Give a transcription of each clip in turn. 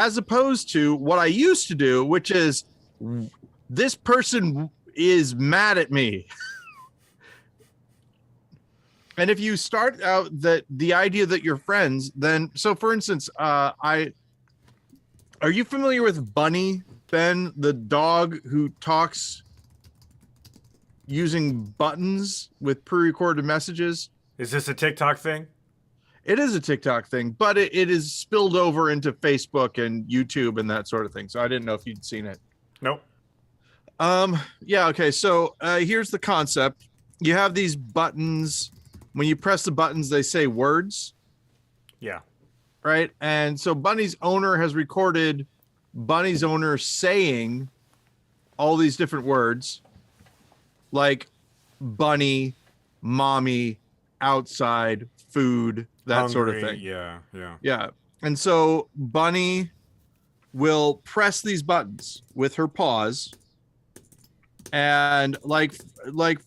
as opposed to what I used to do, which is this person is mad at me. And if you start out the idea that you're friends, then so for instance, are you familiar with Bunny, Ben, the dog who talks using buttons with pre-recorded messages? Is this a TikTok thing? It is a TikTok thing, but it is spilled over into Facebook and YouTube and that sort of thing. So I didn't know if you'd seen it. Nope. Yeah. Okay. So here's the concept. You have these buttons. When you press the buttons, they say words. Yeah. Right. And so Bunny's owner has recorded Bunny's owner saying all these different words like bunny, mommy, outside, food, that Hungry, sort of thing. Yeah. And so Bunny will press these buttons with her paws. And like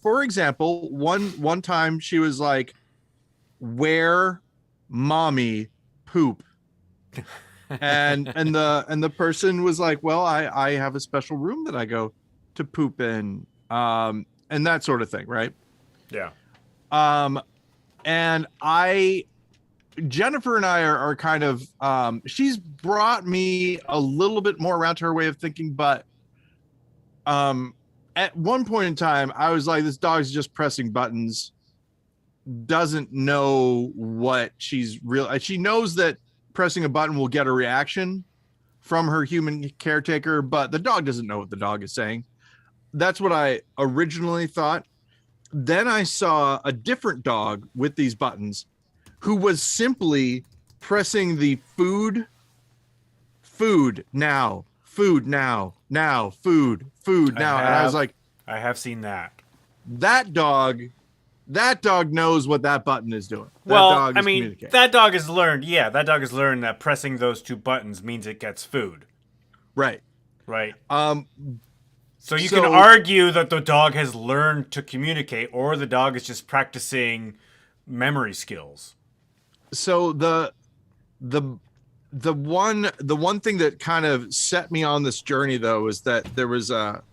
for example, one time she was like, where mommy poop. and the person was like, well, I have a special room that I go to poop in, and that sort of thing, right? Yeah. And Jennifer and I are kind of she's brought me a little bit more around to her way of thinking, but at one point in time I was like, this dog's just pressing buttons, doesn't know what she knows that pressing a button will get a reaction from her human caretaker, but the dog doesn't know what the dog is saying. That's what I originally thought. Then I saw a different dog with these buttons who was simply pressing the food now, food now, food now. And I was like, I have seen that. That dog knows what that button is doing. That dog has learned. Yeah, that dog has learned that pressing those two buttons means it gets food. Right. So you can argue that the dog has learned to communicate, or the dog is just practicing memory skills. So the one thing that kind of set me on this journey, though, is that there's a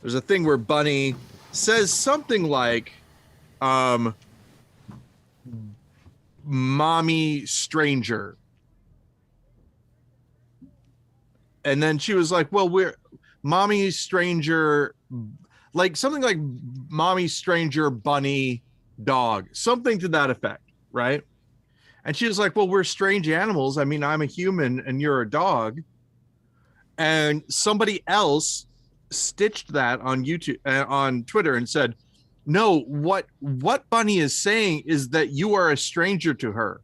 thing where Bunny says something like, mommy stranger. And then she was like, well, we're mommy stranger, like something like mommy stranger bunny dog, something to that effect, right? And she was like, well, we're strange animals. I mean, I'm a human and you're a dog. And somebody else stitched that on YouTube, on Twitter, and said, no, what Bunny is saying is that you are a stranger to her,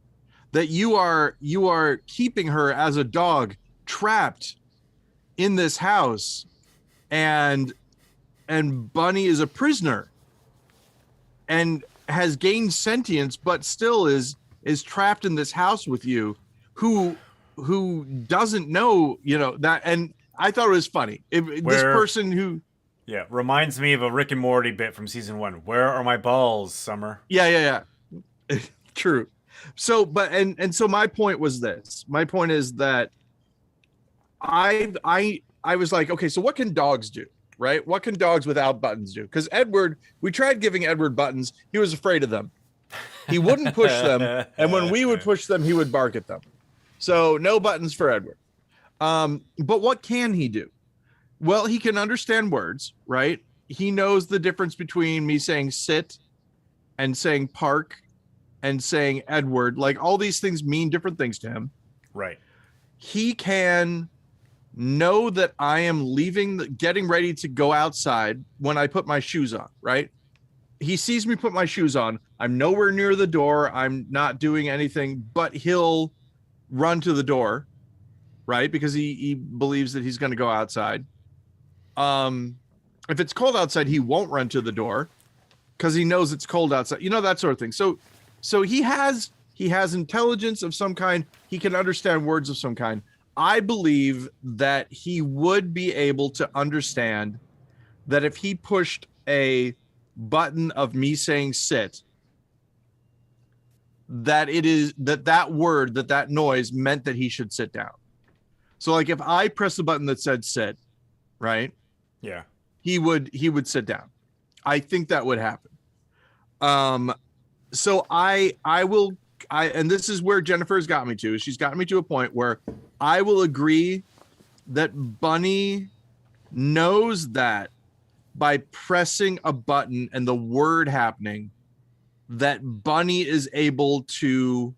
that you are keeping her as a dog trapped in this house, and Bunny is a prisoner and has gained sentience, but still is trapped in this house with you, who doesn't know, that. And I thought it was funny. This person who, yeah, reminds me of a Rick and Morty bit from season 1. Where are my balls, Summer? Yeah. True. So, but so my point was this. My point is that I was like, okay, so what can dogs do, right? What can dogs without buttons do? Because Edward, we tried giving Edward buttons. He was afraid of them. He wouldn't push them, and when we would push them, he would bark at them. So no buttons for Edward. But what can he do? Well, he can understand words, right? He knows the difference between me saying sit and saying park and saying Edward. Like, all these things mean different things to him. Right. He can know that I am getting ready to go outside when I put my shoes on, right? He sees me put my shoes on. I'm nowhere near the door. I'm not doing anything, but he'll run to the door, right? Because he believes that he's going to go outside. If it's cold outside, he won't run to the door because he knows it's cold outside, that sort of thing. So he has intelligence of some kind. He can understand words of some kind. I believe that he would be able to understand that if he pushed a button of me saying sit, that it is that word, that noise meant that he should sit down. So like if I press the button that said sit, right, Yeah. he would sit down. I think that would happen. Um, so I will and this is where Jennifer's got me to. She's gotten me to a point where I will agree that Bunny knows that by pressing a button and the word happening, that Bunny is able to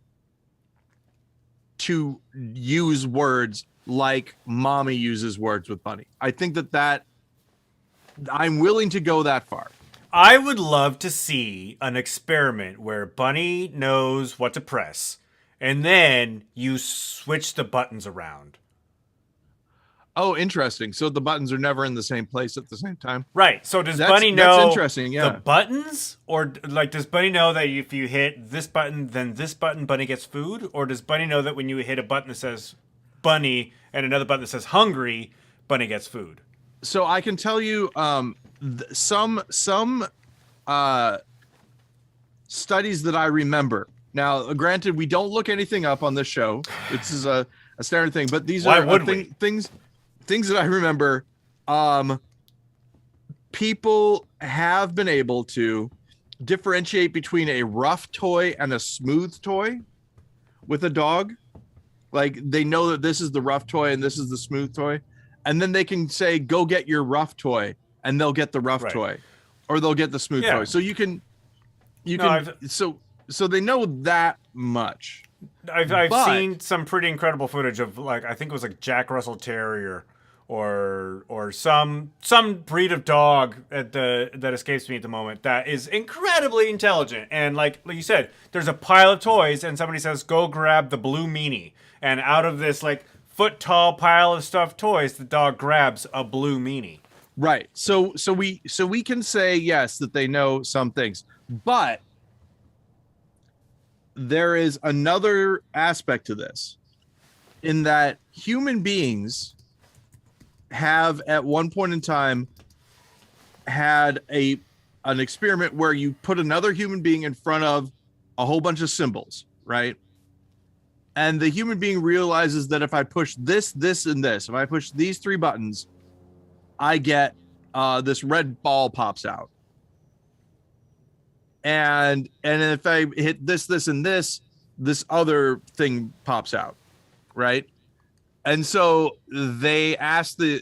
use words like mommy uses words with Bunny. I think that I'm willing to go that far. I would love to see an experiment where Bunny knows what to press, and then you switch the buttons around. Oh, interesting. So the buttons are never in the same place at the same time. Right. So does That's Bunny that's know interesting. the Yeah. buttons? Or like does Bunny know that if you hit this button, then this button, Bunny gets food? Or does Bunny know that when you hit a button that says Bunny and another button that says hungry, Bunny gets food? So I can tell you some uh studies that I remember. Now, granted, we don't look anything up on this show. This is a standard thing, but these Why are would we? things that I remember. People have been able to differentiate between a rough toy and a smooth toy with a dog. Like they know that this is the rough toy and this is the smooth toy, and then they can say, "Go get your rough toy," and they'll get the rough Right. toy, or they'll get the smooth Yeah. toy. So you No, can so they know that much. I've But- seen some pretty incredible footage of like I think it was like Jack Russell Terrier or some breed of dog that escapes me at the moment that is incredibly intelligent, and like you said, there's a pile of toys and somebody says go grab the blue meanie, and out of this like foot tall pile of stuffed toys the dog grabs a blue meanie. Right. So we can say yes that they know some things, but there is another aspect to this in that human beings have at one point in time had an experiment where you put another human being in front of a whole bunch of symbols, right? And the human being realizes that if I push this, this, and this, if I push these three buttons, I get this red ball pops out. And if I hit this, this, and this other thing pops out, right? And so they asked the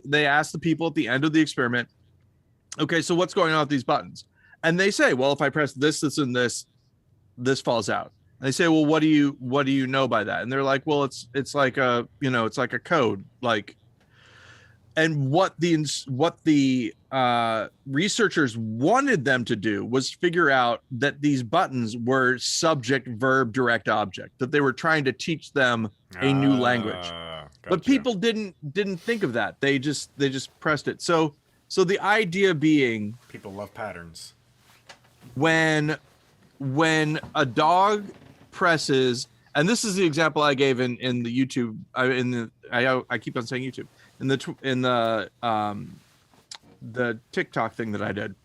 people at the end of the experiment, okay, so what's going on with these buttons? And they say, well, if I press this, this, and this falls out. And they say, well, what do you know by that? And they're like, well, it's like it's like a code, like. And what the researchers wanted them to do was figure out that these buttons were subject, verb, direct, object, that they were trying to teach them a new language. But Gotcha. people didn't think of that. They just pressed it. So the idea being, People love patterns. when a dog presses, and this is the example I gave in the YouTube, I keep on saying YouTube, in the TikTok thing that I did.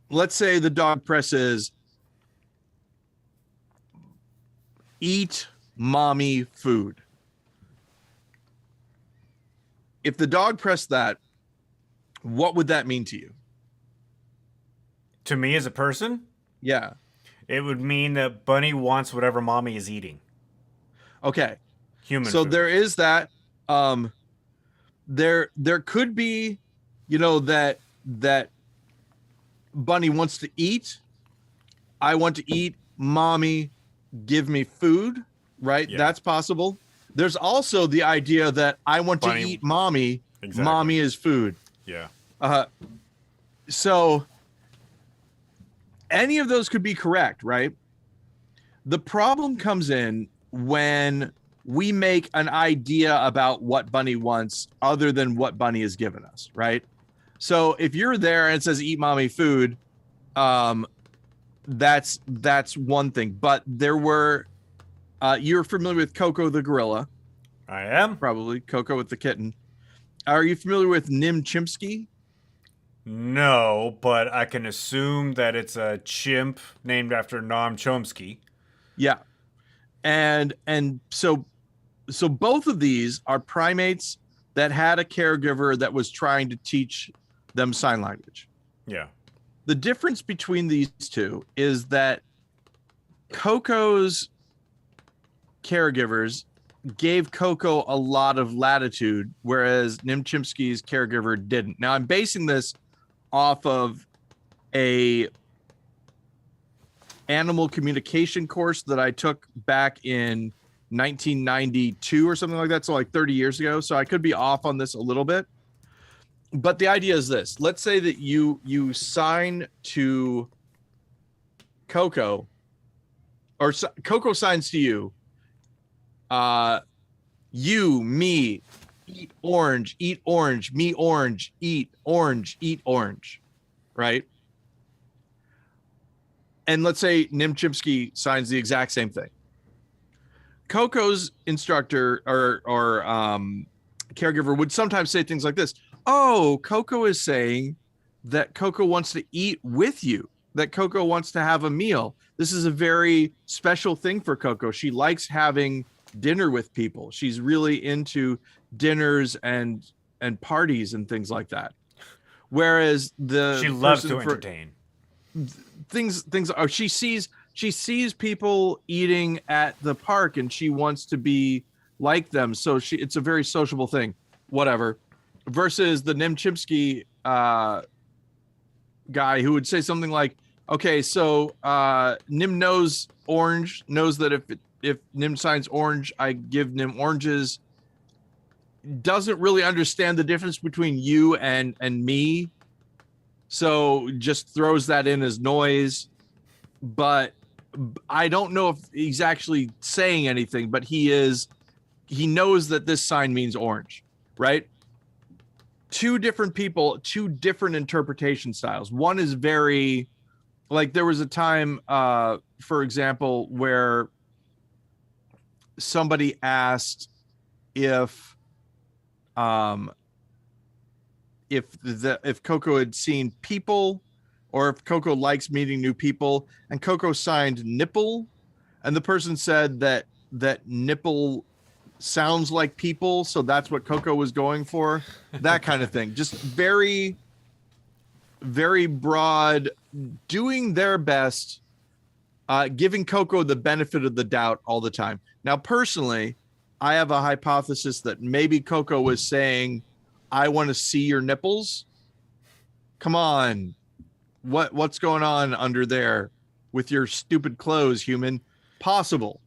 Let's say the dog presses eat mommy food. If the dog pressed that, what would that mean to you? To me as a person, Yeah. it would mean that Bunny wants whatever mommy is eating. Okay. Human So food. there is that. There could be, that Bunny wants to eat. I want to eat. Mommy, give me food. Right? Yeah. That's possible. There's also the idea that I want Bunny- to eat mommy. Exactly. Mommy is food. Yeah. So any of those could be correct, right? The problem comes in when we make an idea about what Bunny wants other than what Bunny has given us, right? So if you're there and it says eat mommy food, that's one thing. But there were you're familiar with Coco the gorilla, I am. probably Coco with the kitten. Are you familiar with Nim Chimpsky? No, but I can assume that it's a chimp named after Noam Chomsky. Yeah. And so so both of these are primates that had a caregiver that was trying to teach them sign language. Yeah. The difference between these two is that Coco's caregivers gave Coco a lot of latitude, whereas Nim Chimpsky's caregiver didn't. Now, I'm basing this off of a animal communication course that I took back in 1992 or something like that. So like 30 years ago. So I could be off on this a little bit. But the idea is this. Let's say that you sign to Coco, or Coco signs to you. You, me, eat orange, me orange, eat orange, right? And let's say Nim Chimpsky signs the exact same thing. Coco's instructor or caregiver would sometimes say things like this. Oh, Coco is saying that Coco wants to eat with you, that Coco wants to have a meal. This is a very special thing for Coco. She likes having dinner with people. She's really into dinners and parties and things like that. Whereas she loves to entertain. Things are, she sees people eating at the park and she wants to be like them. So it's a very sociable thing. Whatever. Versus the Nim Chimpsky guy who would say something like, okay, so Nim knows that if Nim signs orange, I give Nim oranges. Doesn't really understand the difference between you and me. So just throws that in as noise. But I don't know if he's actually saying anything, but he knows that this sign means orange, right? Two different people, two different interpretation styles. One is very, like, there was a time, for example, where somebody asked if Coco had seen people, or if Coco likes meeting new people, and Coco signed nipple, and the person said that nipple sounds like people, so that's what Coco was going for. That kind of thing. Just very, very broad, doing their best, giving Coco the benefit of the doubt all the time. Now, personally, I have a hypothesis that maybe Coco was saying, I want to see your nipples. Come on. What's going on under there with your stupid clothes, human? Possible.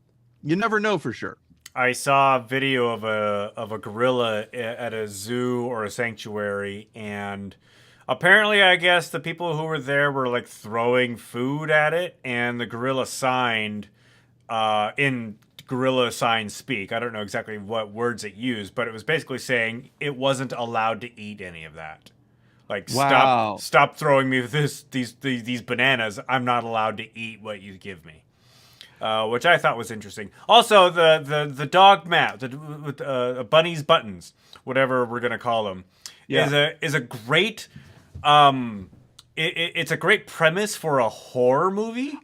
You never know for sure. I saw a video of a gorilla at a zoo or a sanctuary, and apparently, I guess the people who were there were like throwing food at it, and the gorilla signed in gorilla sign speak. I don't know exactly what words it used, but it was basically saying it wasn't allowed to eat any of that. Like, wow. Stop throwing me these bananas. I'm not allowed to eat what you give me. Which I thought was interesting. Also, the dog map, with Bunny's buttons, whatever we're gonna call them, is a great it's a great premise for a horror movie.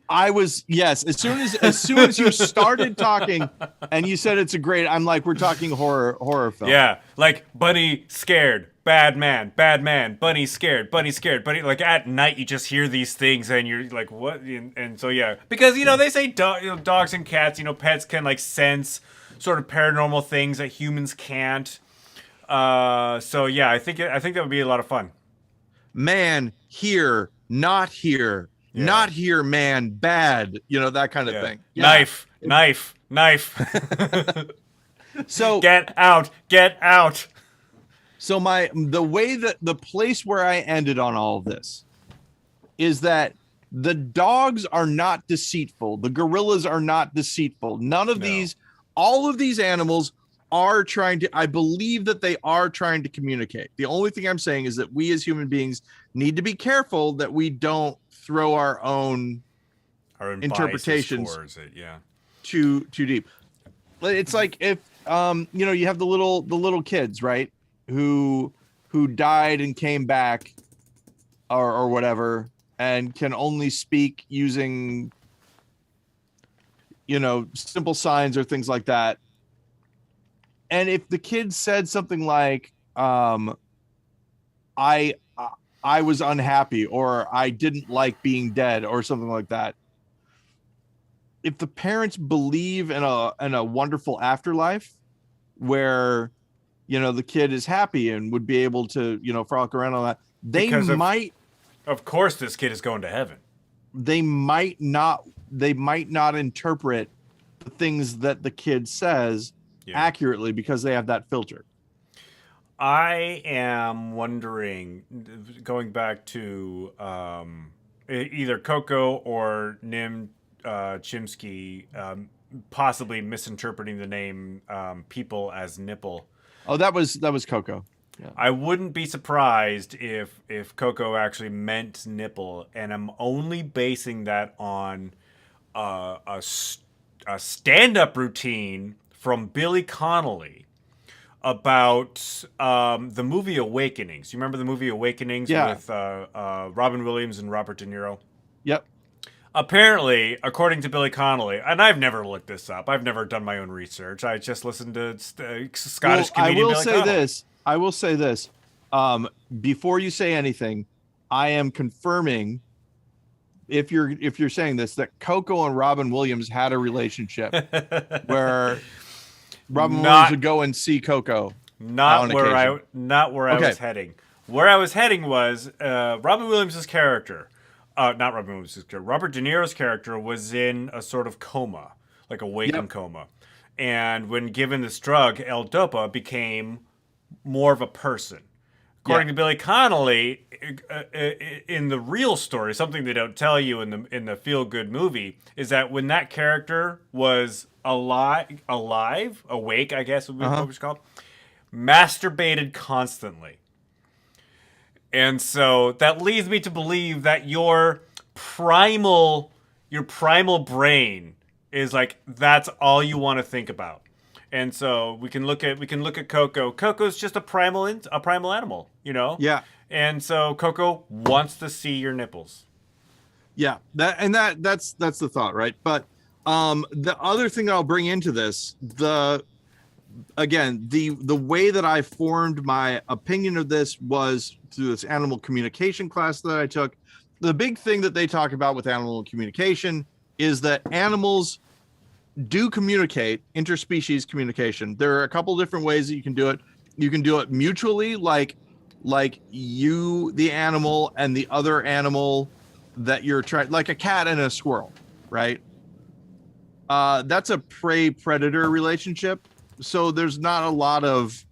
Yes. As soon as you started talking and you said it's a great, I'm like, we're talking horror film. Yeah, like Bunny scared. Bad man, Bunny scared, Bunny. Like at night, you just hear these things, and you're like, "What?" And so yeah, because they say dogs and cats, pets can like sense sort of paranormal things that humans can't. So yeah, I think that would be a lot of fun. Man, here, not here, not here, man, bad. That kind of thing. Yeah. Knife. So get out. So the place where I ended on all of this is that the dogs are not deceitful. The gorillas are not deceitful. All of these animals are I believe that they are trying to communicate. The only thing I'm saying is that we as human beings need to be careful that we don't throw our own interpretations too deep. It's like if you have the little kids, right? Who died and came back or whatever, and can only speak using simple signs or things like that. and if the kid said something like, I I was unhappy, or I didn't like being dead, or something like that. If the parents believe in a wonderful afterlife where, the kid is happy and would be able to, frolic around on that, Because of course this kid is going to heaven. they might not they might not interpret the things that the kid says accurately because they have that filter. I am wondering, going back to either Coco or Nim Chimpsky, possibly misinterpreting the name people as nipple. Oh, that was Coco. Yeah. I wouldn't be surprised if Coco actually meant nipple, and I'm only basing that on a stand-up routine from Billy Connolly about the movie Awakenings. You remember the movie Awakenings with Robin Williams and Robert De Niro? Yep. Apparently, according to Billy Connolly, and I've never looked this up, I've never done my own research. I just listened to Scottish comedian Billy Connolly. I will say this. Before you say anything, I am confirming, if you're saying this, that Coco and Robin Williams had a relationship where Robin Williams would go and see Coco. Not where I was heading. Where I was heading was Robin Williams' character. Not Robin Williams' character. Robert De Niro's character was in a sort of coma, like a waking coma. And when given this drug, L-Dopa became more of a person. According to Billy Connolly, in the real story, something they don't tell you in the feel-good movie, is that when that character was awake, I guess would be what it's called, masturbated constantly. And so that leads me to believe that your primal brain is like, that's all you want to think about. And so we can look at Coco. Coco's just a primal animal, Yeah. And so Coco wants to see your nipples. Yeah. That's the thought, right? But the other thing I'll bring into this, the way that I formed my opinion of this was through this animal communication class that I took. The big thing that they talk about with animal communication is that animals do communicate, interspecies communication. There are a couple different ways that you can do it. You can do it mutually, like you, the animal, and the other animal that you're trying, like a cat and a squirrel, right? That's a prey-predator relationship. So there's not a lot of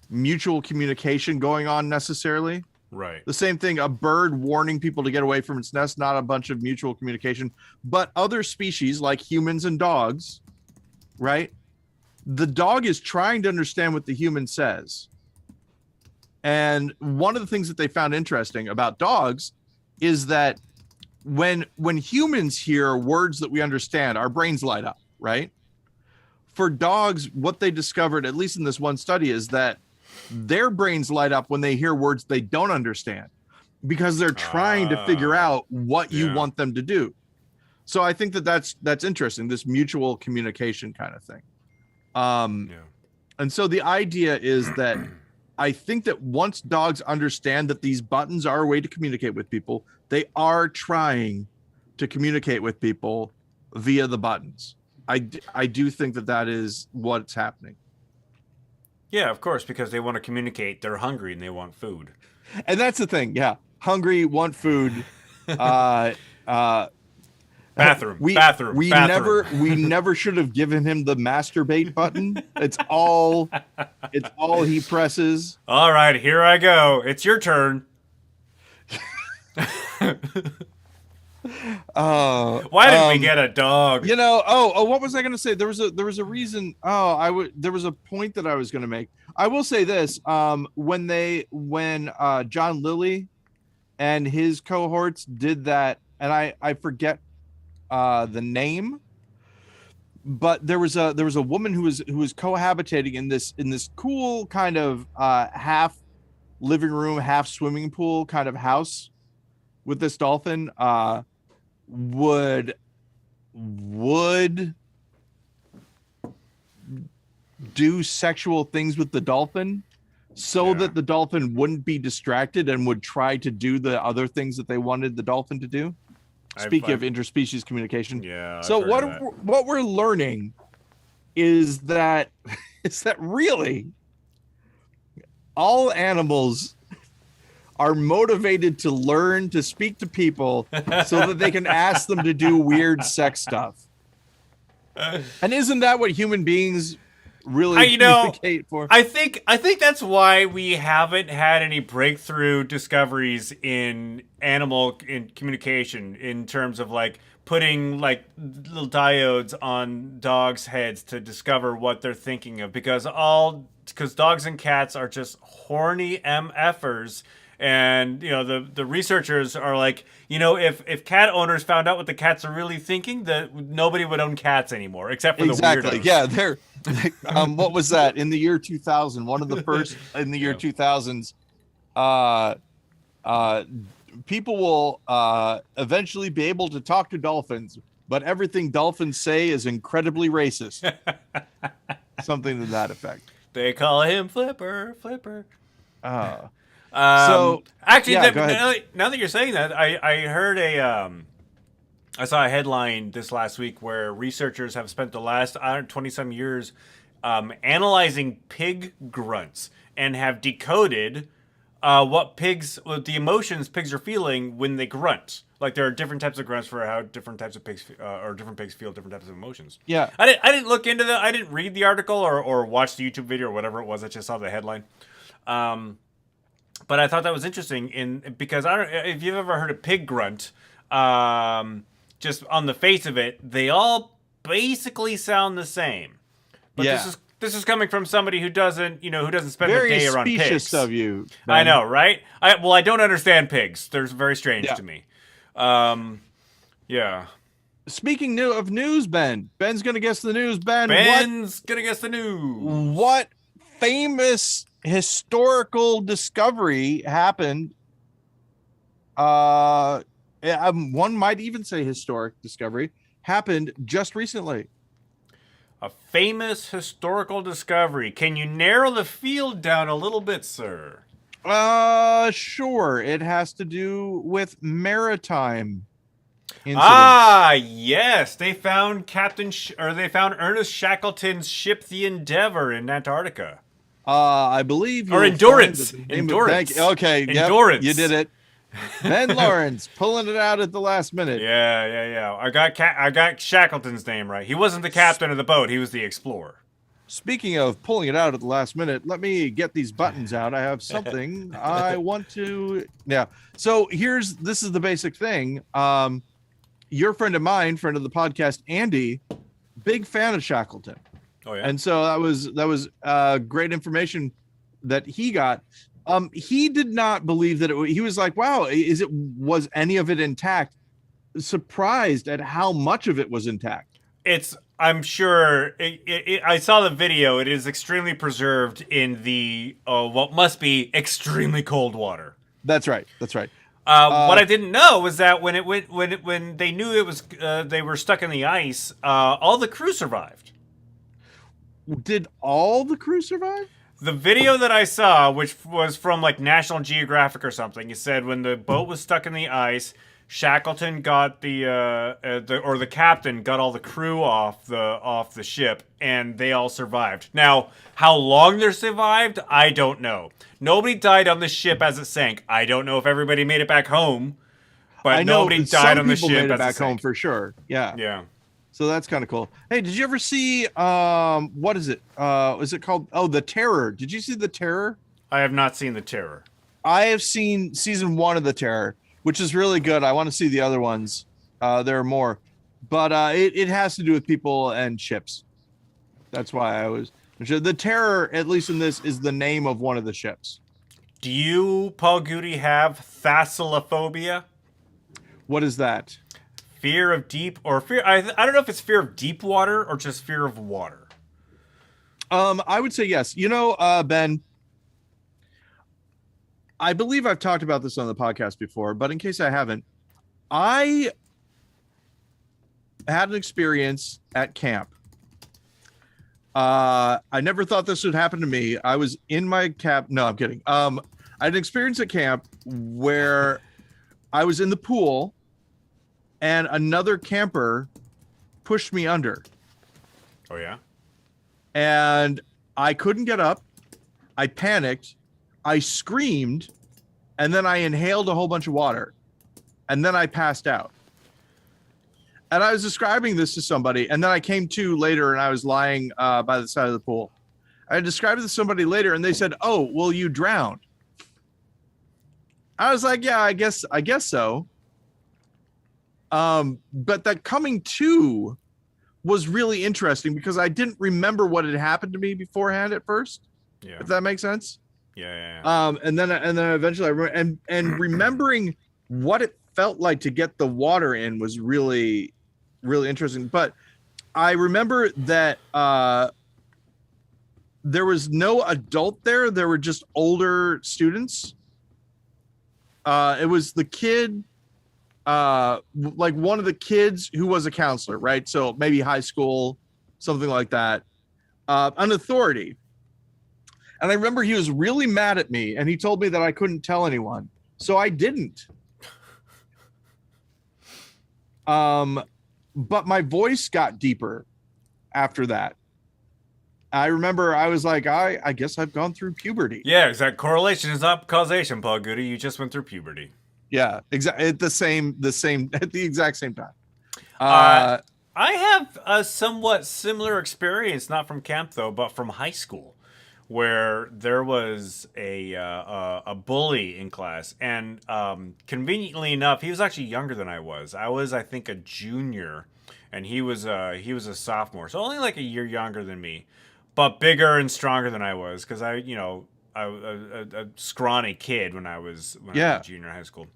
mutual communication going on necessarily. Right. The same thing, a bird warning people to get away from its nest, not a bunch of mutual communication. But other species like humans and dogs, right? The dog is trying to understand what the human says. And one of the things that they found interesting about dogs is that when humans hear words that we understand, our brains light up, right? For dogs, what they discovered, at least in this one study, is that their brains light up when they hear words they don't understand, because they're trying to figure out what you want them to do. So I think that's interesting, this mutual communication kind of thing. And so the idea is that I think that once dogs understand that these buttons are a way to communicate with people, they are trying to communicate with people via the buttons. I do think that is what's happening. Yeah, of course, because they want to communicate. They're hungry and they want food. And that's the thing. Yeah. Hungry, want food. Bathroom. We never should have given him the masturbate button. It's all he presses. All right, here I go. It's your turn. Why didn't we get a dog? What was I going to say? There was a reason. There was a point that I was going to make. I will say this. When John Lilly and his cohorts did that, and I forget the name, but there was a woman who was cohabitating in this cool kind of half living room, half swimming pool kind of house with this dolphin. Would do sexual things with the dolphin so that the dolphin wouldn't be distracted and would try to do the other things that they wanted the dolphin to do. Speaking of interspecies communication. Yeah. So what we're learning is that really all animals are motivated to learn to speak to people so that they can ask them to do weird sex stuff. And isn't that what human beings really communicate for? I think that's why we haven't had any breakthrough discoveries in communication in terms of like putting like little diodes on dogs' heads to discover what they're thinking of, because dogs and cats are just horny MFers. And, you know, the researchers are like, you know, if cat owners found out what the cats are really thinking, that nobody would own cats anymore, except for the weirdos. Yeah, they're what was that in the year 2000? One of the first in the year 2000s. People will eventually be able to talk to dolphins, but everything dolphins say is incredibly racist. Something to that effect. They call him Flipper. So actually, now that you're saying that, I heard I saw a headline this last week where researchers have spent the last 20-some years analyzing pig grunts and have decoded the emotions pigs are feeling when they grunt. Like there are different types of grunts for how different types of pigs or different pigs feel different types of emotions. Yeah, I didn't look into that. I didn't read the article or watch the YouTube video or whatever it was. I just saw the headline. But I thought that was interesting because I don't if you've ever heard a pig grunt. Just on the face of it, they all basically sound the same. But this is coming from somebody who doesn't spend a day around pigs. Very specious of you, Ben. I know, right? I don't understand pigs. They're very strange to me. Yeah. Speaking of news, Ben's gonna guess the news. Ben's gonna guess the news. What famous historical discovery happened? One might even say historic discovery happened just recently. A famous historical discovery. Can you narrow the field down a little bit, sir? Sure. It has to do with maritime incidents. Ah, yes. They found Ernest Shackleton's ship, the Endeavour, in Antarctica. I believe. Or Endurance. Endurance. Okay. Endurance. Yep, you did it. GudeLaurance pulling it out at the last minute. Yeah. I got Shackleton's name right. He wasn't the captain of the boat. He was the explorer. Speaking of pulling it out at the last minute, let me get these buttons out. I have something I want to. Yeah. So this is the basic thing. Your friend of mine, friend of the podcast, Andy, big fan of Shackleton. Oh yeah. And so that was great information that he got. He did not believe that he was like, wow, was any of it intact? Surprised at how much of it was intact. I'm sure I saw the video. It is extremely preserved in the what must be extremely cold water. That's right. What I didn't know was that when they knew it was they were stuck in the ice, all the crew survived. Did all the crew survive? The video that I saw, which was from like National Geographic or something, it said when the boat was stuck in the ice, Shackleton got the captain got all the crew off the ship, and they all survived. Now, how long they survived, I don't know. Nobody died on the ship as it sank. I don't know if everybody made it back home, but nobody died on the ship made it as back it sank. home for sure. Yeah. Yeah. So that's kind of cool. Hey, did you ever see what is it? Is it called? Oh, The Terror. Did you see The Terror? I have not seen The Terror. I have seen season 1 of The Terror, which is really good. I want to see the other ones. There are more, but it has to do with people and ships. That's why I was. The Terror, at least in this, is the name of one of the ships. Do you, Paul Goody, have thalassophobia? What is that? Fear of deep or fear? I don't know if it's fear of deep water or just fear of water. I would say yes. You know, Ben, I believe I've talked about this on the podcast before, but in case I haven't, I had an experience at camp. I never thought this would happen to me. I was in my camp. No, I'm kidding. I had an experience at camp where I was in the pool and another camper pushed me under. Oh yeah. And I couldn't get up. I panicked. I screamed, and then I inhaled a whole bunch of water, and then I passed out. And I was describing this to somebody, and then I came to later, and I was lying by the side of the pool. I described it to somebody later, and they said, "Oh, well, you drowned." I was like, "Yeah, I guess so." But that coming to was really interesting because I didn't remember what had happened to me beforehand at first. Yeah. If that makes sense. Yeah. And then eventually I and remembering what it felt like to get the water in was really, really interesting. But I remember that there was no adult there. There were just older students. It was the kid, like one of the kids who was a counselor, right? So maybe high school, something like that. An authority. And I remember he was really mad at me and he told me that I couldn't tell anyone. So I didn't. But my voice got deeper after that. I remember I was like, I guess I've gone through puberty. Yeah, exact correlation is not causation, Paul Goody. You just went through puberty. Yeah, exactly. At the exact same time. I have a somewhat similar experience, not from camp though, but from high school, where there was a bully in class, and conveniently enough, he was actually younger than I was. I think, a junior, and he was a sophomore, so only like a year younger than me, but bigger and stronger than I was because I a scrawny kid when I was a junior in high school.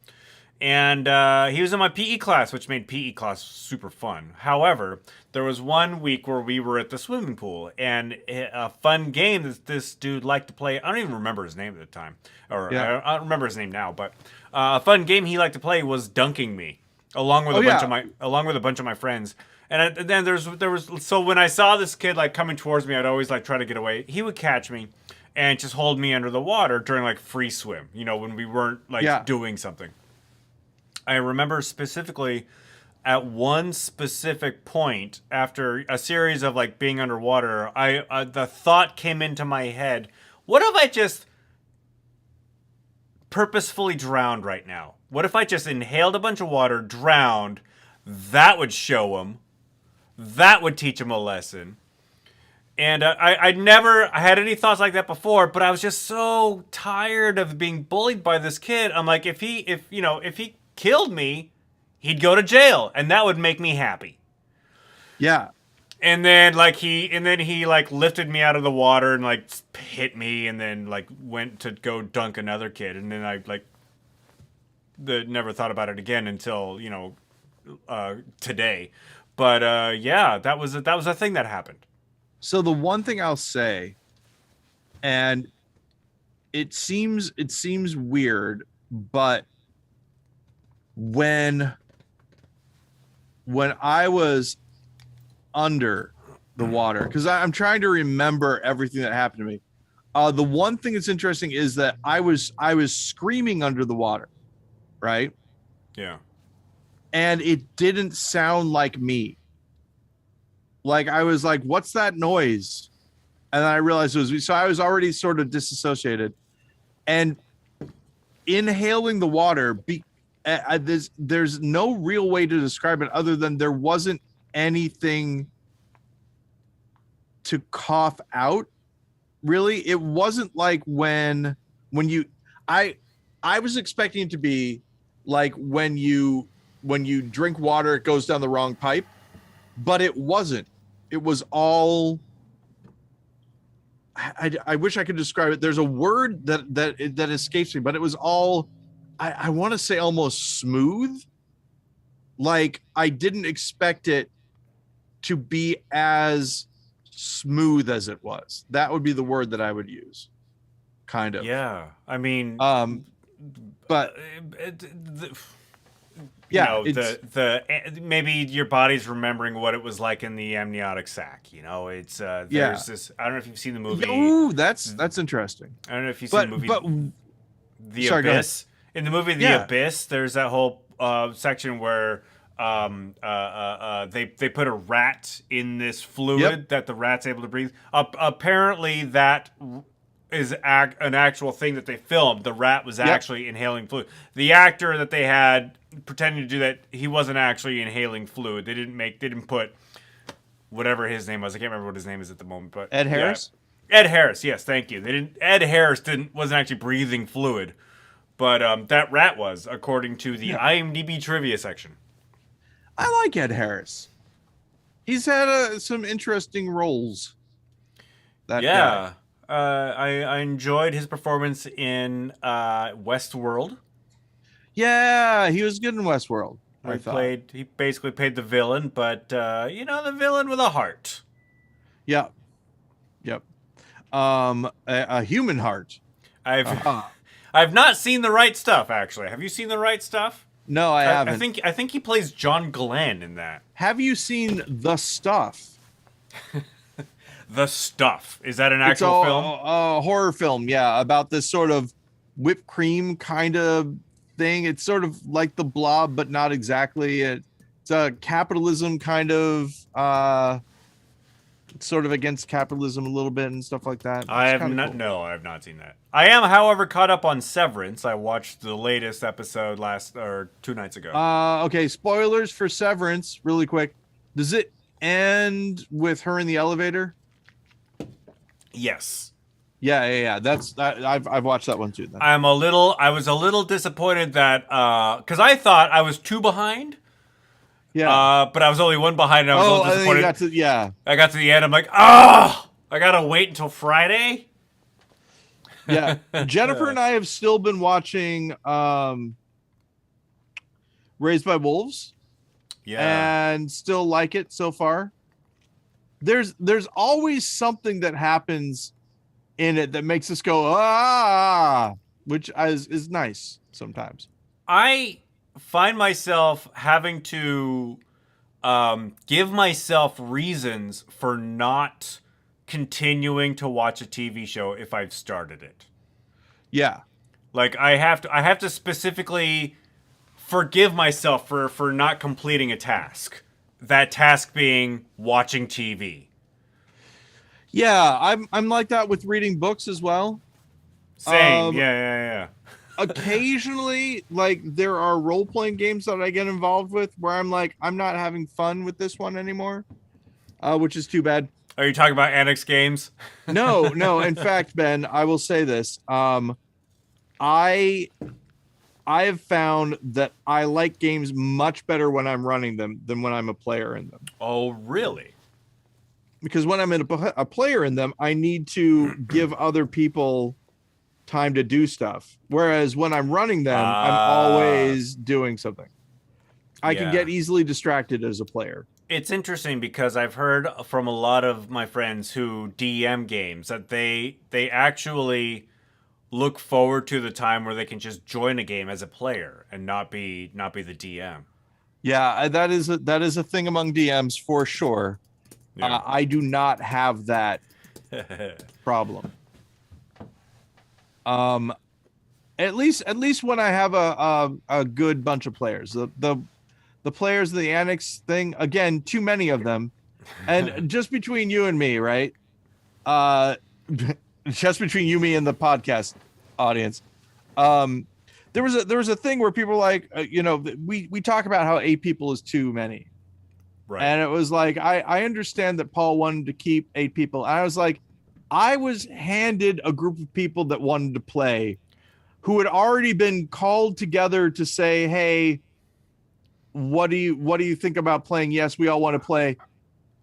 And he was in my PE class, which made PE class super fun. However, there was one week where we were at the swimming pool, and a fun game that this dude liked to play. I don't even remember his name at the time, or I don't remember his name now. But a fun game he liked to play was dunking me, along with a bunch of my friends. And then there was so when I saw this kid like coming towards me, I'd always like try to get away. He would catch me and just hold me under the water during like free swim, when we weren't like doing something. I remember specifically at one specific point after a series of like being underwater, the thought came into my head, what if I just purposefully drowned right now? What if I just inhaled a bunch of water, drowned? That would show him. That would teach him a lesson. And I never had any thoughts like that before, but I was just so tired of being bullied by this kid. I'm like, if he killed me, he'd go to jail, and that would make me happy. Yeah. And then he lifted me out of the water and like hit me, and then like went to go dunk another kid, and then I never thought about it again until today. But that was a thing that happened. So the one thing I'll say, and it seems weird, but when I was under the water, because I'm trying to remember everything that happened to me. The one thing that's interesting is that I was screaming under the water, right? Yeah. And it didn't sound like me. Like I was like, "What's that noise?" And then I realized it was me. So I was already sort of disassociated, and inhaling the water. There's no real way to describe it other than there wasn't anything to cough out. Really, it wasn't like when you. I was expecting it to be like when you drink water, it goes down the wrong pipe, but it wasn't. It was all. I wish I could describe it. There's a word that escapes me, but it was all. I want to say almost smooth. Like I didn't expect it to be as smooth as it was. That would be the word that I would use. Kind of. Yeah. I mean, but Yeah, the maybe your body's remembering what it was like in the amniotic sac. It's there's this. I don't know if you've seen the movie. Oh, that's interesting. I don't know if you've seen the movie. But The Abyss. In the movie The Abyss, there's that whole section where they put a rat in this fluid that the rat's able to breathe. Apparently, that is an actual thing that they filmed. The rat was actually inhaling fluid. The actor that they had pretending to do that, he wasn't actually inhaling fluid. They didn't put whatever his name was. I can't remember what his name is at the moment. But Ed Harris. Ed Harris. Yes, thank you. Ed Harris wasn't actually breathing fluid. But that rat was, according to the IMDb trivia section. I like Ed Harris. He's had some interesting roles. That guy. I enjoyed his performance in Westworld. Yeah, he was good in Westworld. He basically played the villain, but the villain with a heart. Yep. A human heart. I've not seen The Right Stuff, actually. Have you seen The Right Stuff? No, I haven't. I think he plays John Glenn in that. Have you seen The Stuff? The Stuff. Is that an actual film? A horror film, yeah, about this sort of whipped cream kind of thing. It's sort of like The Blob, but not exactly. It's a capitalism kind of sort of against capitalism a little bit and stuff like that. I have not seen that. I am, however, caught up on Severance. I watched the latest episode 2 nights ago. Okay, spoilers for Severance, really quick. Does it end with her in the elevator? Yes. Yeah. I've watched that one too. Then. I was a little disappointed that because I thought I was 2 behind. Yeah. But I was only 1 behind, and I was a little disappointed. I got to the end. I'm like, I gotta wait until Friday. Yeah. Jennifer and I have still been watching Raised by Wolves. Yeah. And still like it so far. There's always something that happens in it that makes us go, which is nice sometimes. I find myself having to give myself reasons for not continuing to watch a TV show if I've started it. Yeah. Like I have to specifically forgive myself for not completing a task. That task being watching TV. Yeah, I'm like that with reading books as well. Same. Yeah. Occasionally, like there are role-playing games that I get involved with where I'm like, I'm not having fun with this one anymore, which is too bad. Are you talking about Annex games? No. In fact, Ben, I will say this. I have found that I like games much better when I'm running them than when I'm a player in them. Oh, really? Because when I'm a player in them, I need to give other people time to do stuff. Whereas when I'm running them, I'm always doing something. I can get easily distracted as a player. It's interesting because I've heard from a lot of my friends who DM games that they actually look forward to the time where they can just join a game as a player and not be the DM. Yeah, that is a thing among DMs for sure. Yeah. I do not have that problem. At least when I have a good bunch of players. The players of the Annex thing, again, too many of them. And just between you and me, right? Just between you, me, and the podcast audience. There was a thing where people were like, we talk about how 8 people is too many. Right. And it was like, I understand that Paul wanted to keep 8 people. And I was like, I was handed a group of people that wanted to play who had already been called together to say, hey, what do you think about playing? Yes, we all want to play.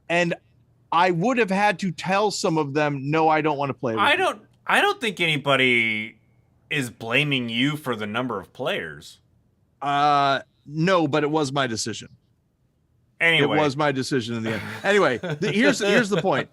And I would have had to tell some of them, no, I don't want to play with you. I don't think anybody is blaming you for the number of players. No, but it was my decision. Anyway. It was my decision in the end. Anyway, here's the point.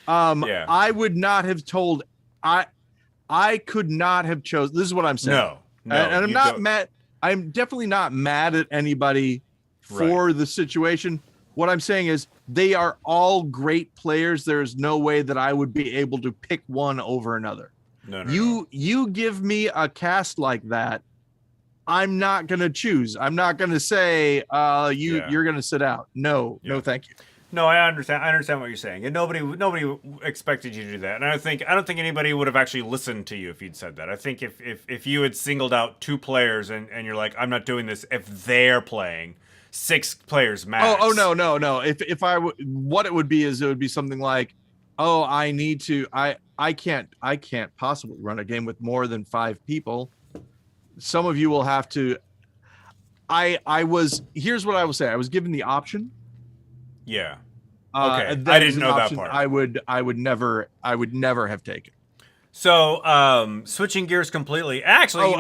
I would not have told. I could not have chosen. This is what I'm saying. No, and I'm not mad. I'm definitely not mad at anybody for the situation. What I'm saying is they are all great players. There's no way that I would be able to pick one over another. No. You give me a cast like that, I'm not gonna choose. I'm not gonna say you're gonna sit out. No, thank you. No, I understand. I understand what you're saying, and nobody expected you to do that. And I don't think anybody would have actually listened to you if you'd said that. I think if you had singled out 2 players and you're like, I'm not doing this if they're playing 6 players max. Oh no. If what it would be is it would be something like, oh, I need to. I can't possibly run a game with more than 5 people. Some of you will have to. Here's what I will say. I was given the option. Yeah. Okay. I didn't know that part. I would never have taken. So, switching gears completely. Actually,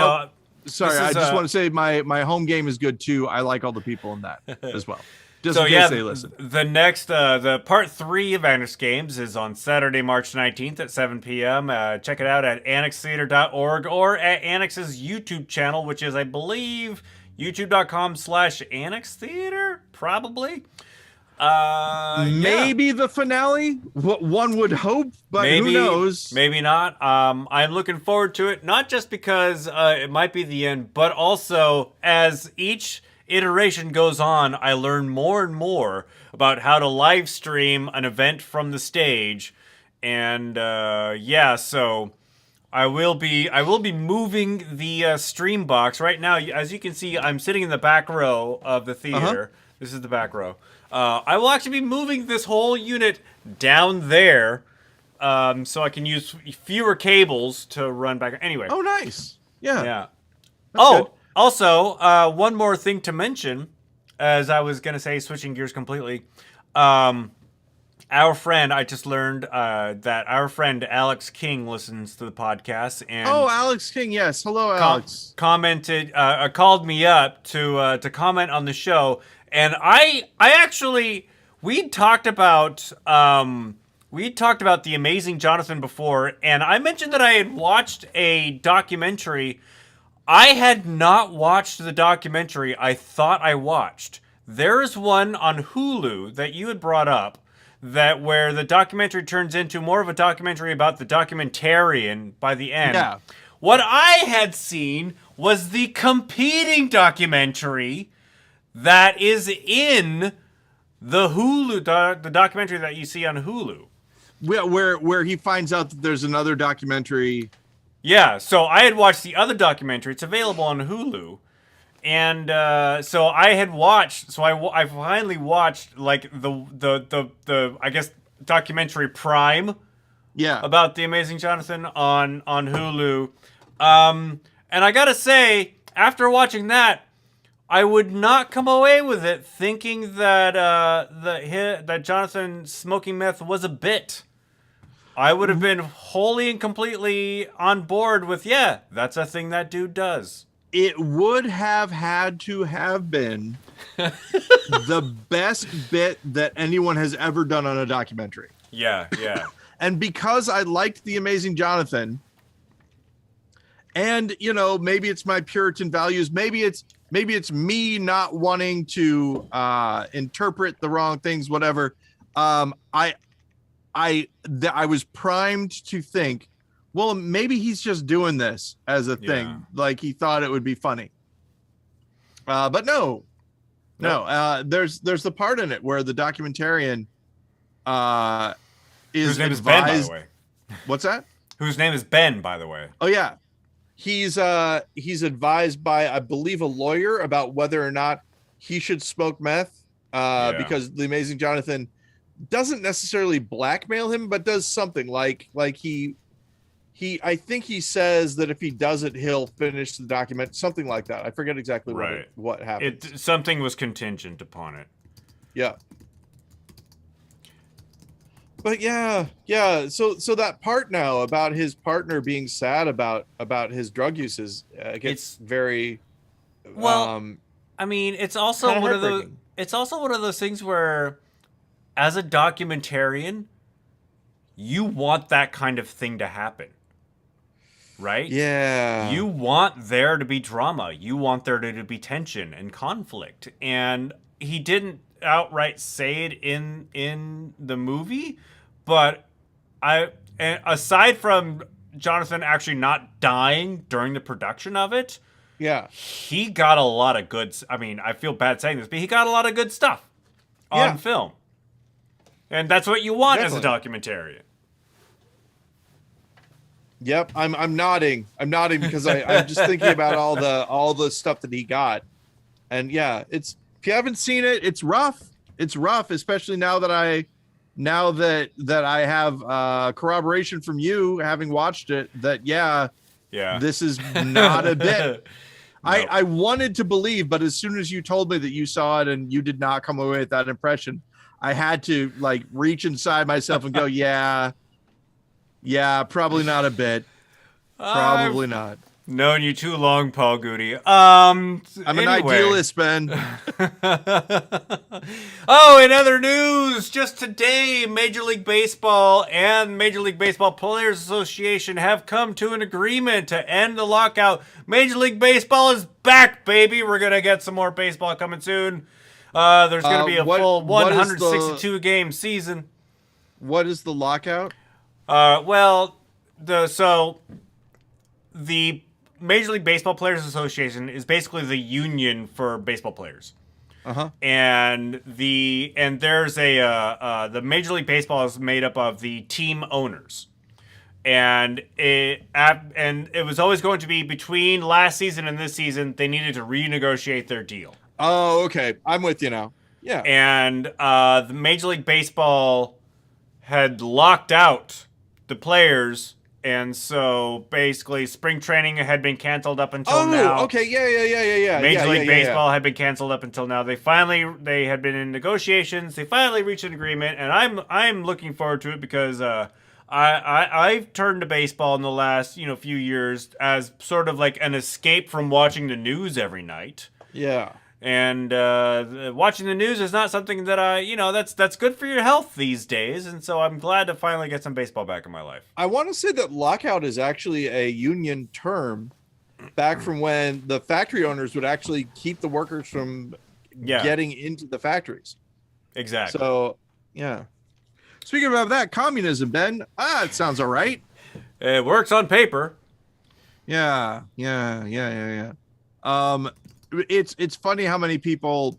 sorry, I just want to say my home game is good too. I like all the people in that as well. Just so in case they listen. The next, the part 3 of Annex Games is on Saturday, March 19th at 7 p.m. Check it out at annextheater.org or at Annex's YouTube channel, which is, I believe, youtube.com/annextheater, probably. Maybe the finale. What one would hope, but who knows? Maybe not. I'm looking forward to it, not just because it might be the end, but also as each iteration goes on, I learn more and more about how to live stream an event from the stage, and so I will be moving the stream box right now. As you can see, I'm sitting in the back row of the theater. This is the back row. I will actually be moving this whole unit down there, so I can use fewer cables to run back. Anyway. Oh, nice. Yeah. That's good. Also, one more thing to mention, as I was going to say, switching gears completely. Our friend, I just learned that our friend Alex King listens to the podcast. And Alex King, yes. Hello, Alex. Called me up to comment on the show. And I actually, we talked about The Amazing Jonathan before, and I mentioned that I had watched a documentary. I had not watched the documentary I thought I watched. There is one on Hulu that you had brought up, where the documentary turns into more of a documentary about the documentarian by the end. Yeah. What I had seen was the competing documentary that is in the Hulu, the documentary that you see on Hulu. Where he finds out that there's another documentary. Yeah, so I had watched the other documentary. It's available on Hulu. And so I had watched, I finally watched like the I guess documentary Prime. Yeah. About The Amazing Jonathan on Hulu. And I got to say, after watching that, I would not come away with it thinking that that Jonathan smoking meth was a bit. I would have been wholly and completely on board with, that's a thing that dude does. It would have had to have been the best bit that anyone has ever done on a documentary. Yeah. And because I liked The Amazing Jonathan, and maybe it's my Puritan values, maybe it's me not wanting to interpret the wrong things, whatever. I was primed to think, well, maybe he's just doing this as a thing, like he thought it would be funny. But no. There's the part in it where the documentarian is whose name is advised. Ben, by the way. What's that? Whose name is Ben, by the way. Oh yeah. He's advised by, I believe, a lawyer about whether or not he should smoke meth, because The Amazing Jonathan doesn't necessarily blackmail him, but does something like he I think he says that if he does it, he'll finish the document, something like that. I forget exactly what happened. Something was contingent upon it. Yeah. But yeah. So that part now about his partner being sad about his drug uses gets very well. I mean, it's also one of those. It's also one of those things where, as a documentarian, you want that kind of thing to happen. right? Yeah. You want there to be drama. You want there to be tension and conflict. And he didn't outright say it in the movie, but aside from Jonathan actually not dying during the production of it, Yeah. he got a lot of good. I mean, I feel bad saying this, but he got a lot of good stuff on Yeah. film, and that's what you want as a Definitely. documentarian. Yep. I'm nodding. I'm nodding because I'm just thinking about all the stuff that he got. And yeah, it's if you haven't seen it, it's rough. It's rough, especially now that I have corroboration from you having watched it that yeah, Yeah. this is not a bit. Nope. I wanted to believe, but as soon as you told me that you saw it and you did not come away with that impression, I had to like reach inside myself and go, yeah, probably not a bit. Probably I've not. known you too long, Paul Goody. I'm an Anyway. idealist, Ben. Oh, in other news, just today, Major League Baseball and Major League Baseball Players Association have come to an agreement to end the lockout. Major League Baseball is back, baby. We're going to get some more baseball coming soon. There's going to be a full 162 game season. What is the lockout? Well, the Major League Baseball Players Association is basically the union for baseball players. Uh-huh. And there's the Major League Baseball is made up of the team owners. And it was always going to be between last season and this season, they needed to renegotiate their deal. Oh, okay. I'm with you now. Yeah. And the Major League Baseball had locked out the players, and so basically spring training had been canceled up until now. Oh, okay. Yeah. Major League Baseball had been canceled up until now. They had been in negotiations. They finally reached an agreement, and I'm looking forward to it because I've turned to baseball in the last few years as sort of like an escape from watching the news every night. Yeah. And watching the news is not something that that's good for your health these days. And so I'm glad to finally get some baseball back in my life. I want to say that lockout is actually a union term back from when the factory owners would actually keep the workers from getting into the factories. Exactly. So, yeah. Speaking about that, communism, Ben. It sounds all right. It works on paper. Yeah. It's funny how many people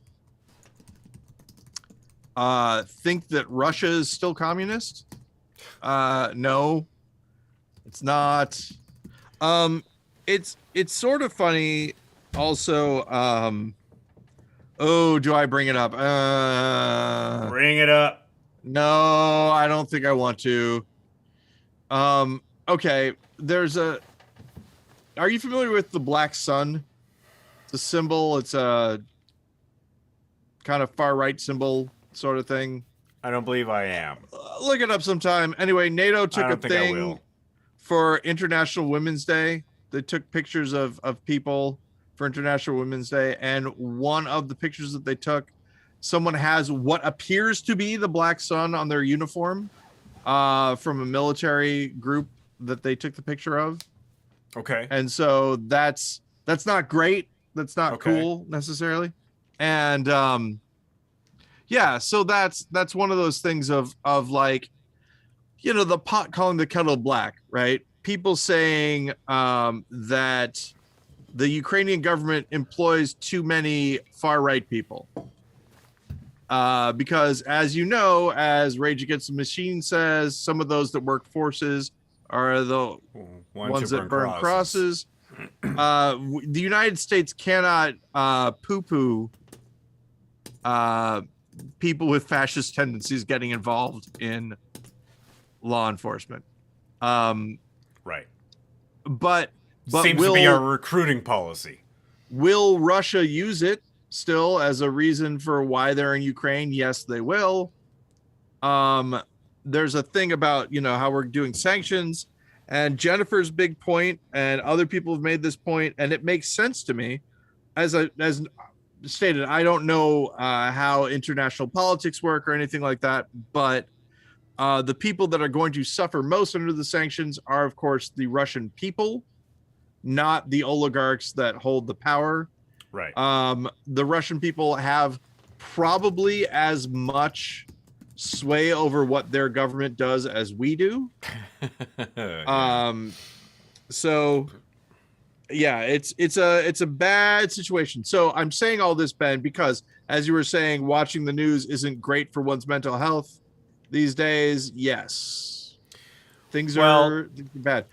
think that Russia is still communist. No, it's not. It's sort of funny also. Do I bring it up? Bring it up. No, I don't think I want to. Okay, are you familiar with the black sun? It's a symbol. It's a kind of far right symbol sort of thing. I don't believe I am. Look it up sometime. Anyway, NATO took a thing for International Women's Day. They took pictures of people for International Women's Day, and one of the pictures that they took, someone has what appears to be the black sun on their uniform from a military group that they took the picture of. Okay. And so that's not great. That's not cool necessarily. And so that's one of those things of like, the pot calling the kettle black, right? People saying that the Ukrainian government employs too many far right people. Because as you know, as Rage Against the Machine says, some of those that work forces are the ones that burn crosses. The United States cannot poo-poo people with fascist tendencies getting involved in law enforcement. Right. But seems to be our recruiting policy. Will Russia use it still as a reason for why they're in Ukraine? Yes, they will. There's a thing about, how we're doing sanctions, and Jennifer's big point, and other people have made this point, and it makes sense to me. As stated, I don't know how international politics work or anything like that, but The people that are going to suffer most under the sanctions are, of course, the Russian people, not the oligarchs that hold the power. Right. The Russian people have probably as much sway over what their government does as we do. Yeah. So yeah, it's a bad situation. So I'm saying all this, Ben, because as you were saying, watching the news isn't great for one's mental health these days. Yes, things are bad.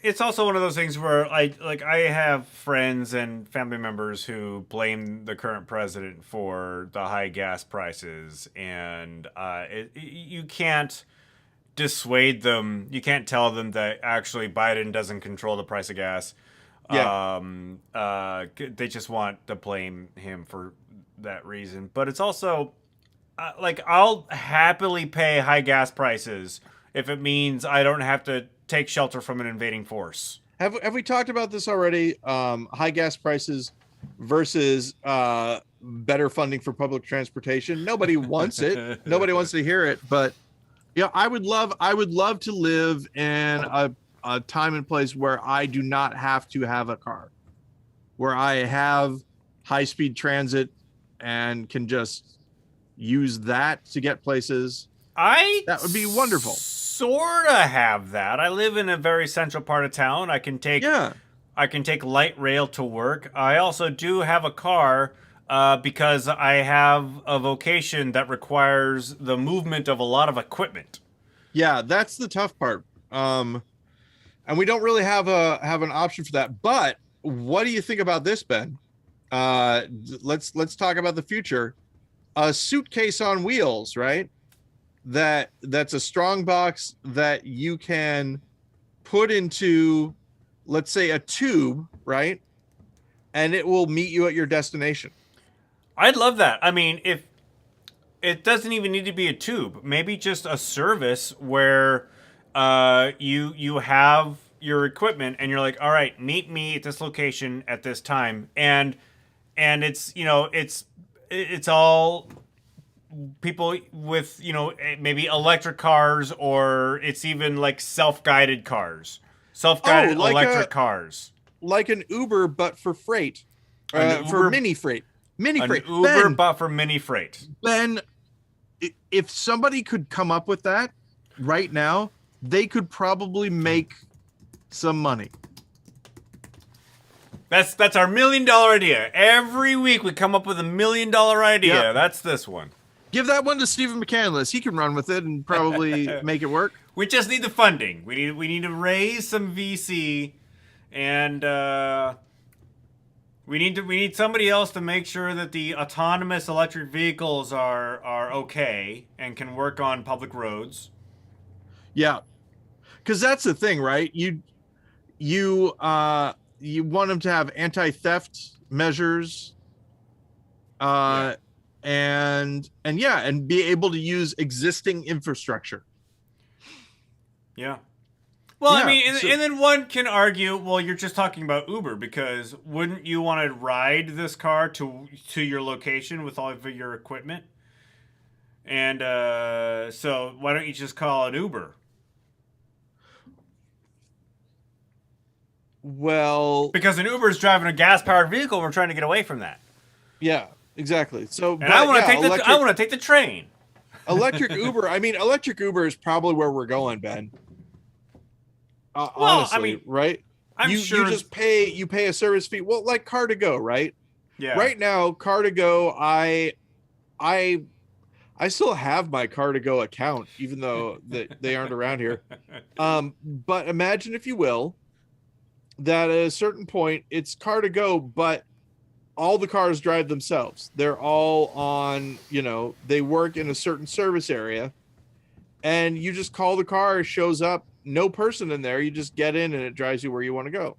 It's also one of those things where I have friends and family members who blame the current president for the high gas prices, and you can't dissuade them. You can't tell them that actually Biden doesn't control the price of gas. Yeah. They just want to blame him for that reason. But it's also I'll happily pay high gas prices if it means I don't have to take shelter from an invading force. Have we talked about this already? High gas prices versus better funding for public transportation. Nobody wants it. Nobody wants to hear it. But yeah, I would love to live in a time and place where I do not have to have a car, where I have high-speed transit and can just use that to get places. That would be wonderful. Sort of have that. I live in a very central part of town. I can take light rail to work. I also do have a car because I have a vocation that requires the movement of a lot of equipment. Yeah, that's the tough part. And we don't really have an option for that. But what do you think about this, Ben? Let's talk about the future. A suitcase on wheels, right? That's a strong box that you can put into, let's say, a tube, right? And it will meet you at your destination. I'd love that. I mean, if it doesn't even need to be a tube, maybe just a service where you have your equipment and you're like, all right, meet me at this location at this time, and it's it's all people with maybe electric cars, or it's even like self-guided cars, electric cars, like an Uber but for freight, for mini freight. Uber, Ben, but for mini freight. Ben, if somebody could come up with that right now, they could probably make some money. That's our $1 million idea. Every week we come up with $1 million idea. Yep. That's this one. Give that one to Stephen McCandless. He can run with it and probably make it work. We just need the funding. We need to raise some VC, and we need somebody else to make sure that the autonomous electric vehicles are okay and can work on public roads. Yeah, because that's the thing, right? You want them to have anti-theft measures, and be able to use existing infrastructure. Yeah. Well, I mean, and then one can argue, well, you're just talking about Uber, because wouldn't you want to ride this car to your location with all of your equipment? And so why don't you just call it Uber? Well, because an Uber is driving a gas-powered vehicle, we're trying to get away from that. Yeah, exactly. So, and I want to take the train. Electric Uber. I mean, electric Uber is probably where we're going, Ben. Honestly, I mean, right? You just pay a service fee. Well, like Car2Go, right? Yeah. Right now, Car2Go, I still have my Car2Go account, even though they aren't around here. But imagine, if you will, that at a certain point it's Car2Go, but all the cars drive themselves. They're all on, they work in a certain service area, and you just call the car, it shows up, no person in there. You just get in and it drives you where you want to go.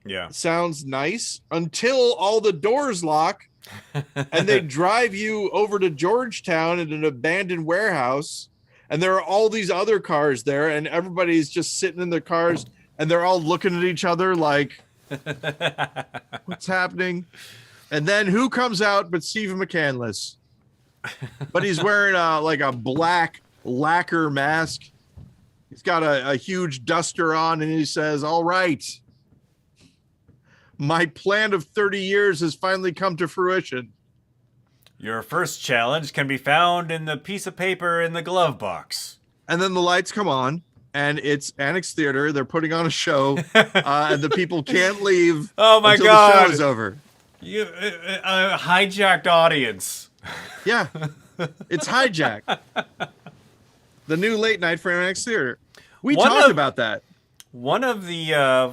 Yeah. Sounds nice until all the doors lock and they drive you over to Georgetown in an abandoned warehouse. And there are all these other cars there, and everybody's just sitting in their cars and they're all looking at each other like, what's happening? And then who comes out but Stephen McCandless? But he's wearing like a black lacquer mask. He's got a huge duster on, and he says, "All right, my plan of 30 years has finally come to fruition." Your first challenge can be found in the piece of paper in the glove box. And then the lights come on, and it's Annex Theater. They're putting on a show, and the people can't leave Oh my until God. the show is over. You hijacked audience. Yeah, it's Hijack, the new late night for Annex Theater. We talked about that. One of the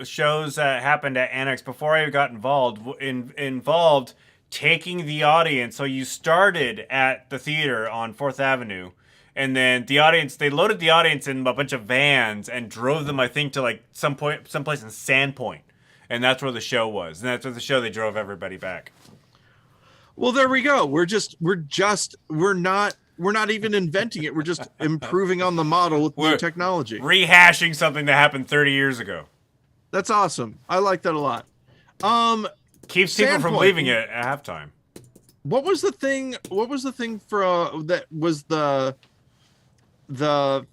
shows that happened at Annex before I got involved taking the audience. So you started at the theater on 4th Avenue, and then they loaded the audience in a bunch of vans and drove them, I think, to like someplace in Sandpoint, and that's where the show was, and that's where the show they drove everybody back. Well, there we go. We're not even inventing it. We're just improving on the model with new technology. Rehashing something that happened 30 years ago. That's awesome. I like that a lot. Keeps people from leaving it at halftime. What was the thing for that was the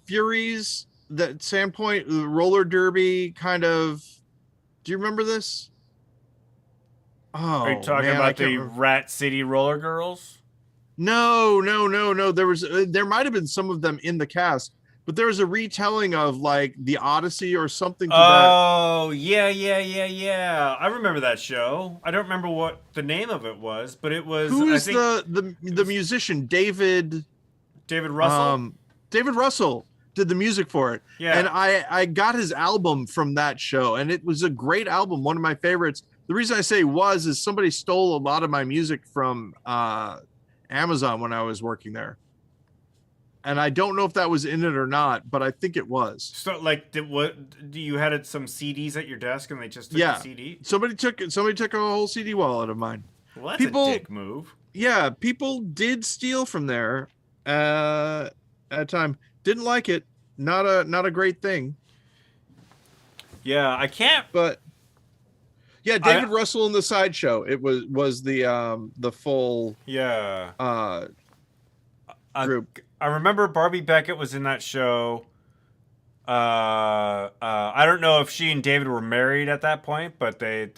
Furies, that Sandpoint, the roller derby kind of? Do you remember this? Oh, are you talking about the Rat City Roller Girls? No. There might have been some of them in the cast, but there was a retelling of like the Odyssey or something. Oh, yeah. I remember that show. I don't remember what the name of it was, but it was. Who is the musician? David Russell. David Russell did the music for it. Yeah. And I got his album from that show, and it was a great album, one of my favorites. The reason I say is somebody stole a lot of my music from Amazon when I was working there. And I don't know if that was in it or not, but I think it was. So, like, you had some CDs at your desk, and they just took the CD? Somebody took a whole CD wallet of mine. Well, that's a dick move. Yeah, people did steal from there at a time. Didn't like it. Not a great thing. Yeah, I can't. But yeah, David Russell in the Sideshow. It was the full group. I remember Barbie Beckett was in that show. I don't know if she and David were married at that point, but maybe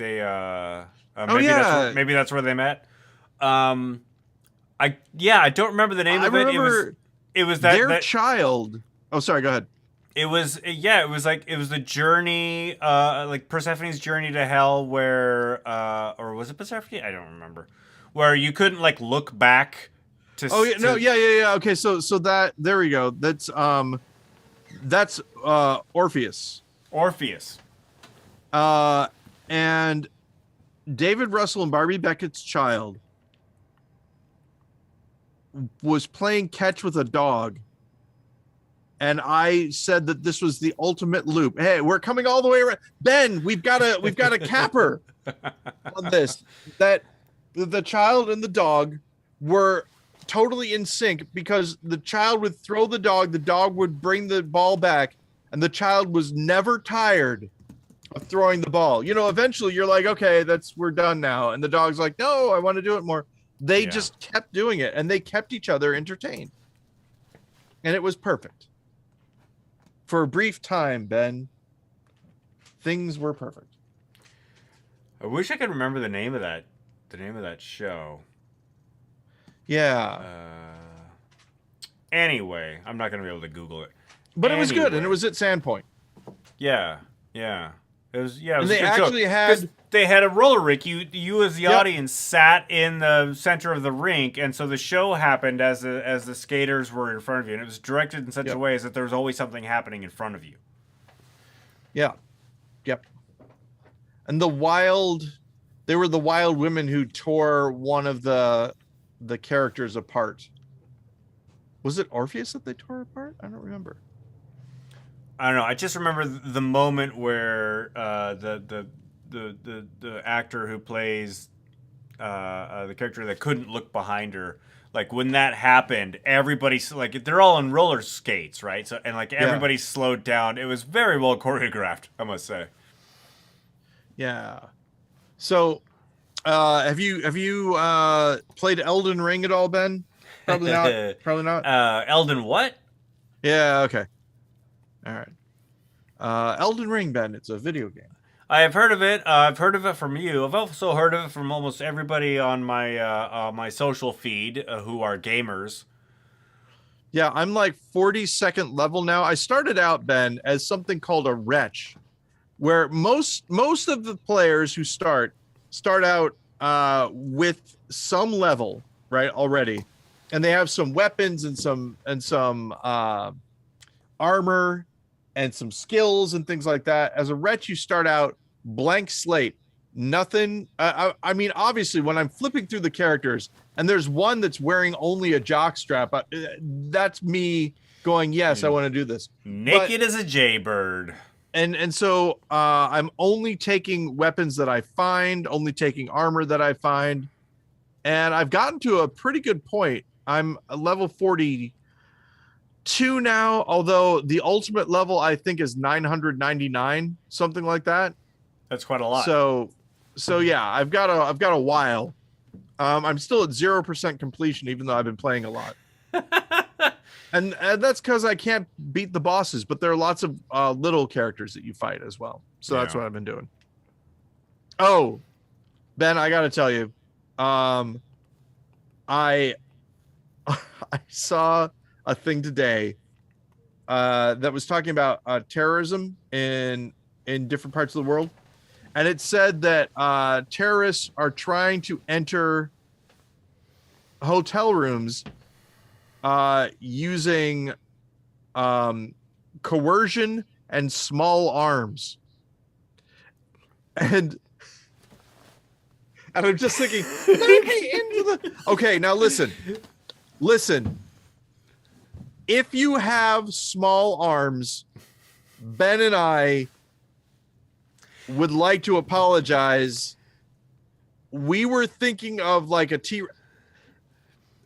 that's where they met. I don't remember the name of it. It was their child. Oh, sorry. Go ahead. It was the journey, like Persephone's journey to hell, where or was it Persephone? I don't remember. Where you couldn't like look back. Okay, so that there we go. That's Orpheus. And David Russell and Barbie Beckett's child was playing catch with a dog, and I said that this was the ultimate loop. Hey, we're coming all the way around. Ben, we've got a capper on this. That the child and the dog were totally in sync, because the child would throw the dog would bring the ball back, and the child was never tired of throwing the ball. You know, eventually you're like, okay, we're done now. And the dog's like, no, I want to do it more. They just kept doing it, and they kept each other entertained. And it was perfect. For a brief time, Ben, things were perfect. I wish I could remember the name of that show. Yeah. Anyway, I'm not going to be able to Google it. But it was good, and it was at Sandpoint. Yeah. It was and they actually had a roller rink. You as the audience sat in the center of the rink, and so the show happened as the skaters were in front of you, and it was directed in such a way as that there was always something happening in front of you. Yeah. Yep. And they were the wild women who tore one of the characters apart. Was it Orpheus that they tore apart? I don't remember. I don't know. I just remember the moment where the actor who plays the character that couldn't look behind her, like when that happened, everybody's like, they're all on roller skates, right? So everybody slowed down. It was very well choreographed, I must say. Yeah. So, have you played Elden Ring at all, Ben? Probably not. Probably not. Elden what? Yeah. Okay. All right. Elden Ring, Ben. It's a video game. I have heard of it. I've heard of it from you. I've also heard of it from almost everybody on my social feed who are gamers. Yeah, I'm like 42nd level now. I started out, Ben, as something called a wretch, where most of the players who start out with some level, right, already, and they have some weapons and some armor and some skills and things like that. As a wretch, you start out blank slate, nothing. I mean, obviously, when I'm flipping through the characters and there's one that's wearing only a jock strap, that's me going, yes, I want to do this. Naked as a jaybird. And so I'm only taking weapons that I find, only taking armor that I find. And I've gotten to a pretty good point. I'm a level 42 now, although the ultimate level I think is 999, something like that. That's quite a lot. So yeah, I've got a while. I'm still at 0% completion, even though I've been playing a lot. And that's because I can't beat the bosses, but there are lots of little characters that you fight as well. So that's what I've been doing. Oh, Ben, I got to tell you, I saw a thing today that was talking about terrorism in different parts of the world, and it said that terrorists are trying to enter hotel rooms using coercion and small arms. And I'm just thinking, maybe into the... Okay, now listen. If you have small arms, Ben and I would like to apologize. We were thinking of like a T...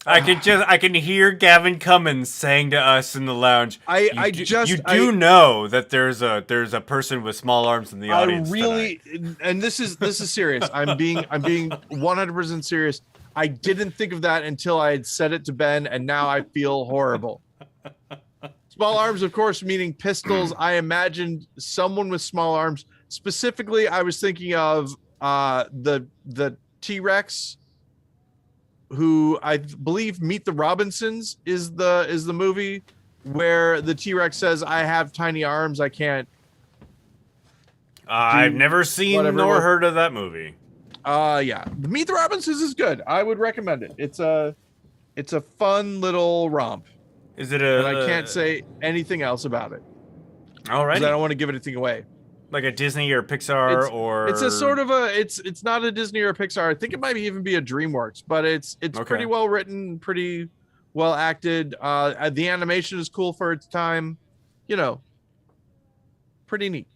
I can hear Gavin Cummins saying to us in the lounge. You do know that there's a person with small arms in the audience. And this is serious. I'm being 100% serious. I didn't think of that until I had said it to Ben, and now I feel horrible. Small arms, of course, meaning pistols. I imagined someone with small arms. Specifically, I was thinking of the T-Rex, who I believe Meet the Robinsons is the movie where the T-Rex says, I have tiny arms, I can't. I've never seen nor heard of that movie. Yeah. Meet the Robinsons is good. I would recommend it. It's a fun little romp. Is it and I can't say anything else about it. All right. I don't want to give anything away. Like a Disney or Pixar or... It's a sort of a... It's not a Disney or a Pixar. I think it might even be a DreamWorks, but it's pretty well written, pretty well acted. The animation is cool for its time. You know, pretty neat.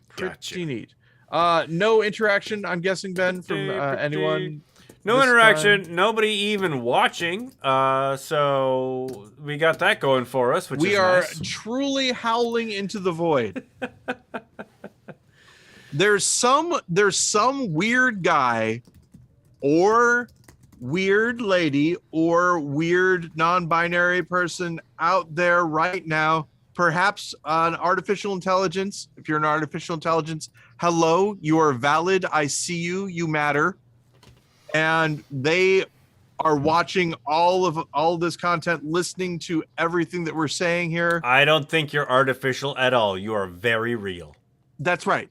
Pretty neat. No interaction, I'm guessing, Ben, from anyone. No interaction. Time. Nobody even watching. So we got that going for us, which is nice. We are truly howling into the void. There's some weird guy or weird lady or weird non-binary person out there right now, perhaps an artificial intelligence. If you're an artificial intelligence, hello, you are valid. I see you. You matter. And they are watching all this content, listening to everything that we're saying here. I don't think you're artificial at all. You are very real. That's right.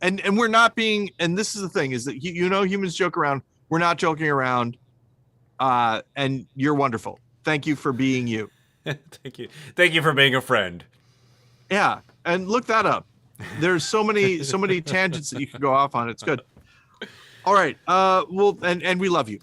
And we're not being, and this is the thing, is that humans joke around. We're not joking around. And you're wonderful. Thank you for being you. Thank you for being a friend. Yeah, and look that up. There's so many tangents that you could go off on. It's good. All right. Well, and we love you,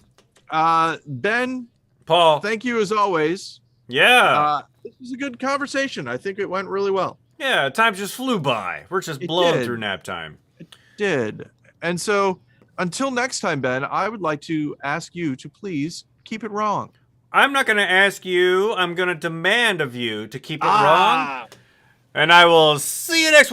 Ben, Paul. Thank you as always. Yeah. This was a good conversation. I think it went really well. Yeah, time just flew by. We're just blowing through nap time. It did. And so until next time, Ben, I would like to ask you to please keep it wrong. I'm not going to ask you. I'm going to demand of you to keep it wrong. And I will see you next week.